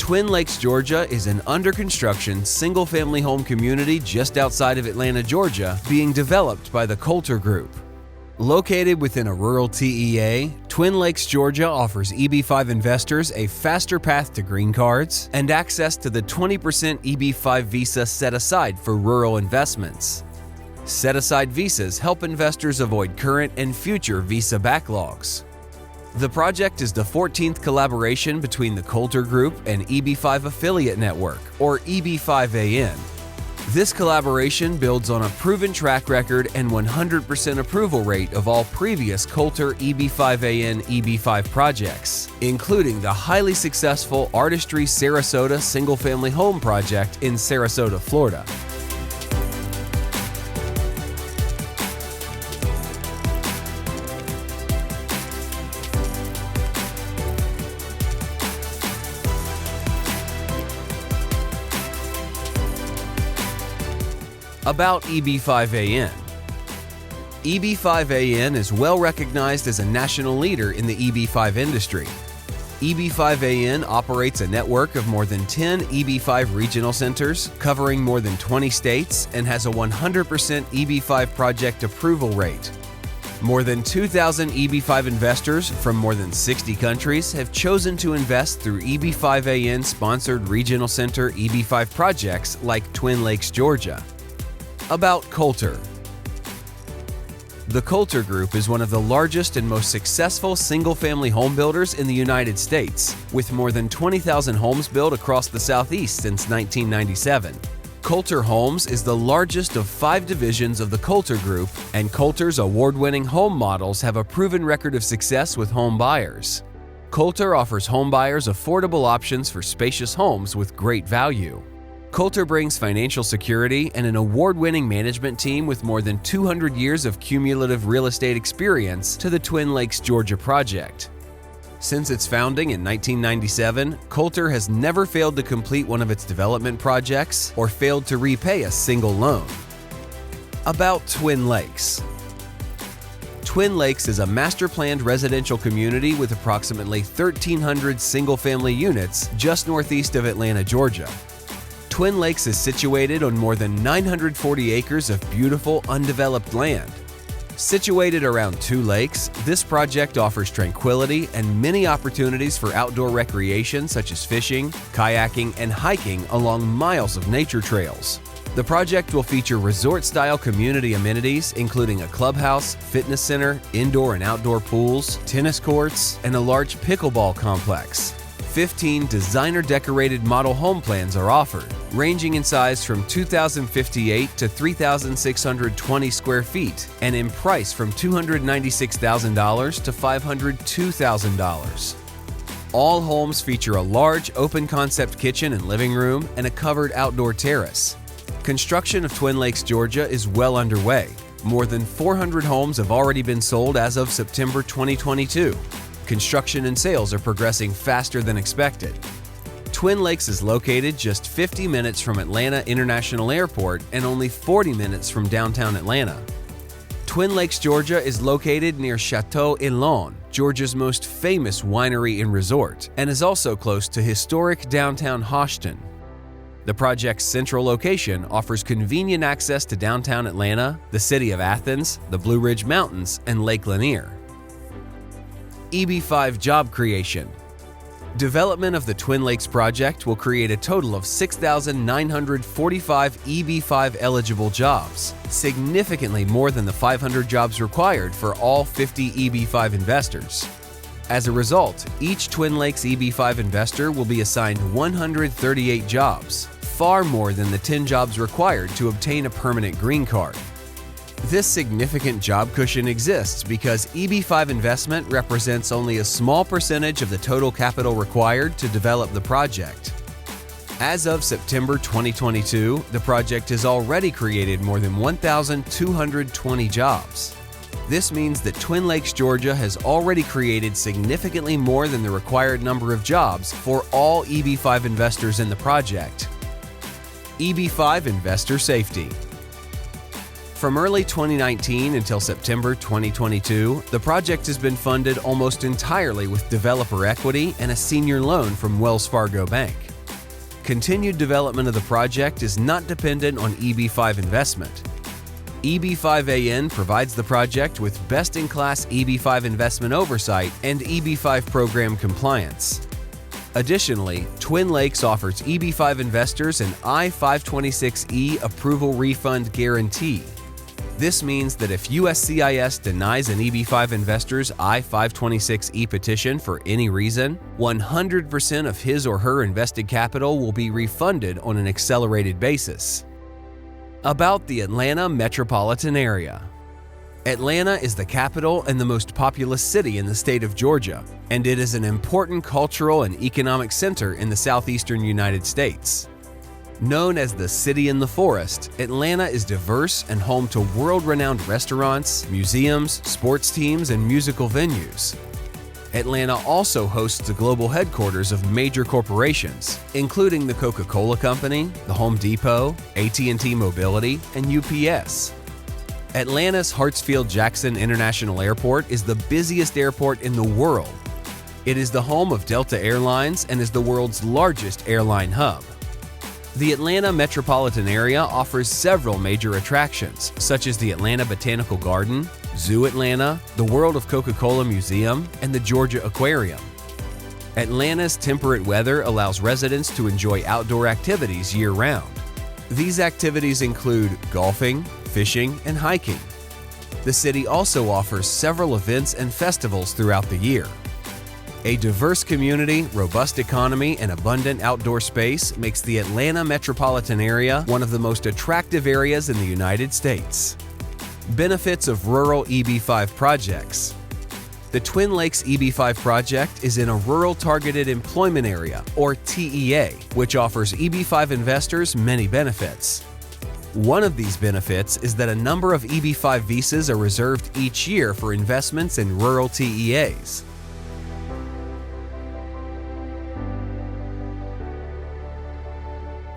Twin Lakes, Georgia is an under-construction, single-family home community just outside of Atlanta, Georgia, being developed by the Coulter Group. Located within a rural TEA, Twin Lakes, Georgia offers EB-5 investors a faster path to green cards and access to the 20% EB-5 visa set aside for rural investments. Set-aside visas help investors avoid current and future visa backlogs. The project is the 14th collaboration between the Coulter Group and EB-5 Affiliate Network, or EB-5AN. This collaboration builds on a proven track record and 100% approval rate of all previous Coulter EB-5AN EB-5 projects, including the highly successful Artistry Sarasota single-family home project in Sarasota, Florida. About EB-5AN. EB-5AN is well recognized as a national leader in the EB-5 industry. EB-5AN operates a network of more than 10 EB-5 regional centers covering more than 20 states and has a 100% EB-5 project approval rate. More than 2,000 EB-5 investors from more than 60 countries have chosen to invest through EB-5AN-sponsored regional center EB-5 projects like Twin Lakes, Georgia. About Coulter. The Coulter Group is one of the largest and most successful single-family home builders in the United States, with more than 20,000 homes built across the Southeast since 1997. Coulter Homes is the largest of 5 divisions of the Coulter Group, and Coulter's award-winning home models have a proven record of success with home buyers. Coulter offers home buyers affordable options for spacious homes with great value. Coulter brings financial security and an award-winning management team with more than 200 years of cumulative real estate experience to the Twin Lakes, Georgia project. Since its founding in 1997, Coulter has never failed to complete one of its development projects or failed to repay a single loan. About Twin Lakes. Twin Lakes is a master-planned residential community with approximately 1,300 single-family units just northeast of Atlanta, Georgia. Twin Lakes is situated on more than 940 acres of beautiful, undeveloped land. Situated around 2 lakes, this project offers tranquility and many opportunities for outdoor recreation such as fishing, kayaking, and hiking along miles of nature trails. The project will feature resort-style community amenities including a clubhouse, fitness center, indoor and outdoor pools, tennis courts, and a large pickleball complex. 15 designer-decorated model home plans are offered, ranging in size from 2,058 to 3,620 square feet and in price from $296,000 to $502,000. All homes feature a large open-concept kitchen and living room and a covered outdoor terrace. Construction of Twin Lakes, Georgia is well underway. More than 400 homes have already been sold as of September 2022. Construction and sales are progressing faster than expected. Twin Lakes is located just 50 minutes from Atlanta International Airport and only 40 minutes from downtown Atlanta. Twin Lakes, Georgia is located near Chateau Elon, Georgia's most famous winery and resort, and is also close to historic downtown Houston. The project's central location offers convenient access to downtown Atlanta, the city of Athens, the Blue Ridge Mountains, and Lake Lanier. EB-5 job creation. Development of the Twin Lakes project will create a total of 6,945 EB-5 eligible jobs, significantly more than the 500 jobs required for all 50 EB-5 investors. As a result, each Twin Lakes EB-5 investor will be assigned 138 jobs, far more than the 10 jobs required to obtain a permanent green card. This significant job cushion exists because EB-5 investment represents only a small percentage of the total capital required to develop the project. As of September 2022, the project has already created more than 1,220 jobs. This means that Twin Lakes, Georgia has already created significantly more than the required number of jobs for all EB-5 investors in the project. EB-5 investor safety. From early 2019 until September 2022, the project has been funded almost entirely with developer equity and a senior loan from Wells Fargo Bank. continued development of the project is not dependent on EB-5 investment. EB-5AN provides the project with best-in-class EB-5 investment oversight and EB-5 program compliance. Additionally, Twin Lakes offers EB-5 investors an I-526E approval refund guarantee. This means that if USCIS denies an EB-5 investor's I-526E petition for any reason, 100% of his or her invested capital will be refunded on an accelerated basis. About the Atlanta metropolitan area. Atlanta is the capital and the most populous city in the state of Georgia, and it is an important cultural and economic center in the southeastern United States. Known as the City in the Forest, Atlanta is diverse and home to world-renowned restaurants, museums, sports teams, and musical venues. Atlanta also hosts the global headquarters of major corporations, including the Coca-Cola Company, the Home Depot, AT&T Mobility, and UPS. Atlanta's Hartsfield-Jackson International Airport is the busiest airport in the world. It is the home of Delta Airlines and is the world's largest airline hub. The Atlanta metropolitan area offers several major attractions, such as the Atlanta Botanical Garden, Zoo Atlanta, the World of Coca-Cola Museum, and the Georgia Aquarium. Atlanta's temperate weather allows residents to enjoy outdoor activities year-round. These activities include golfing, fishing, and hiking. The city also offers several events and festivals throughout the year. A diverse community, robust economy, and abundant outdoor space makes the Atlanta metropolitan area one of the most attractive areas in the United States. Benefits of rural EB-5 projects. The Twin Lakes EB-5 project is in a Rural Targeted Employment Area, or TEA, which offers EB-5 investors many benefits. One of these benefits is that a number of EB-5 visas are reserved each year for investments in rural TEAs.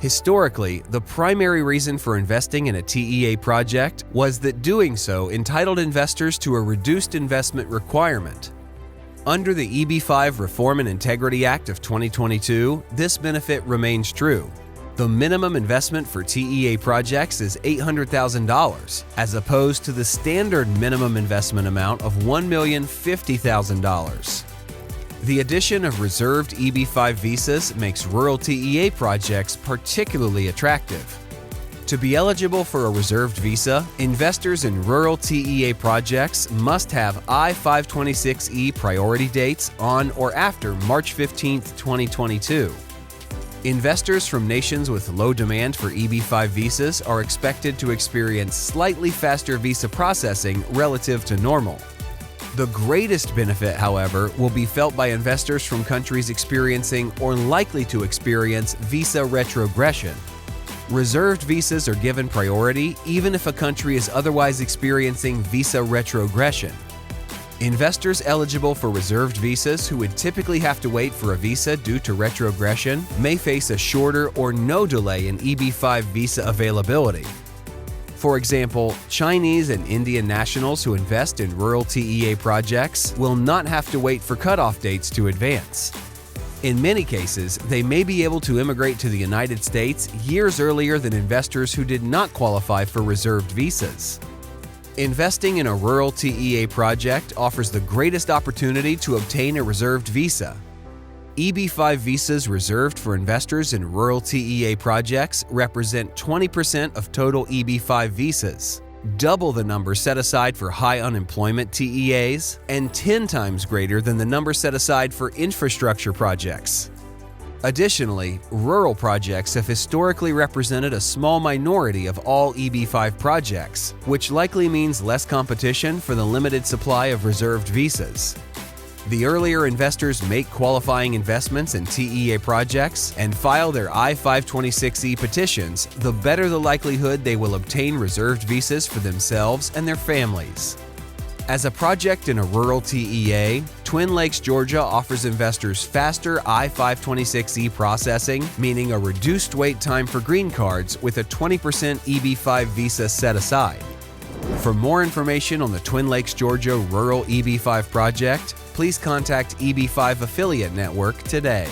Historically, the primary reason for investing in a TEA project was that doing so entitled investors to a reduced investment requirement. Under the EB-5 Reform and Integrity Act of 2022, this benefit remains true. The minimum investment for TEA projects is $800,000, as opposed to the standard minimum investment amount of $1,050,000. The addition of reserved EB-5 visas makes rural TEA projects particularly attractive. To be eligible for a reserved visa, investors in rural TEA projects must have I-526E priority dates on or after March 15, 2022. Investors from nations with low demand for EB-5 visas are expected to experience slightly faster visa processing relative to normal. The greatest benefit, however, will be felt by investors from countries experiencing or likely to experience visa retrogression. Reserved visas are given priority even if a country is otherwise experiencing visa retrogression. Investors eligible for reserved visas who would typically have to wait for a visa due to retrogression may face a shorter or no delay in EB-5 visa availability. For example, Chinese and Indian nationals who invest in rural TEA projects will not have to wait for cutoff dates to advance. In many cases, they may be able to immigrate to the United States years earlier than investors who did not qualify for reserved visas. Investing in a rural TEA project offers the greatest opportunity to obtain a reserved visa. EB-5 visas reserved for investors in rural TEA projects represent 20% of total EB-5 visas, double the number set aside for high unemployment TEAs, and 10 times greater than the number set aside for infrastructure projects. Additionally, rural projects have historically represented a small minority of all EB-5 projects, which likely means less competition for the limited supply of reserved visas. The earlier investors make qualifying investments in TEA projects and file their I-526E petitions, the better the likelihood they will obtain reserved visas for themselves and their families. As a project in a rural TEA, Twin Lakes, Georgia offers investors faster I-526E processing, meaning a reduced wait time for green cards with a 20% EB-5 visa set aside. For more information on the Twin Lakes, Georgia Rural EB-5 project, please contact EB-5 Affiliate Network today.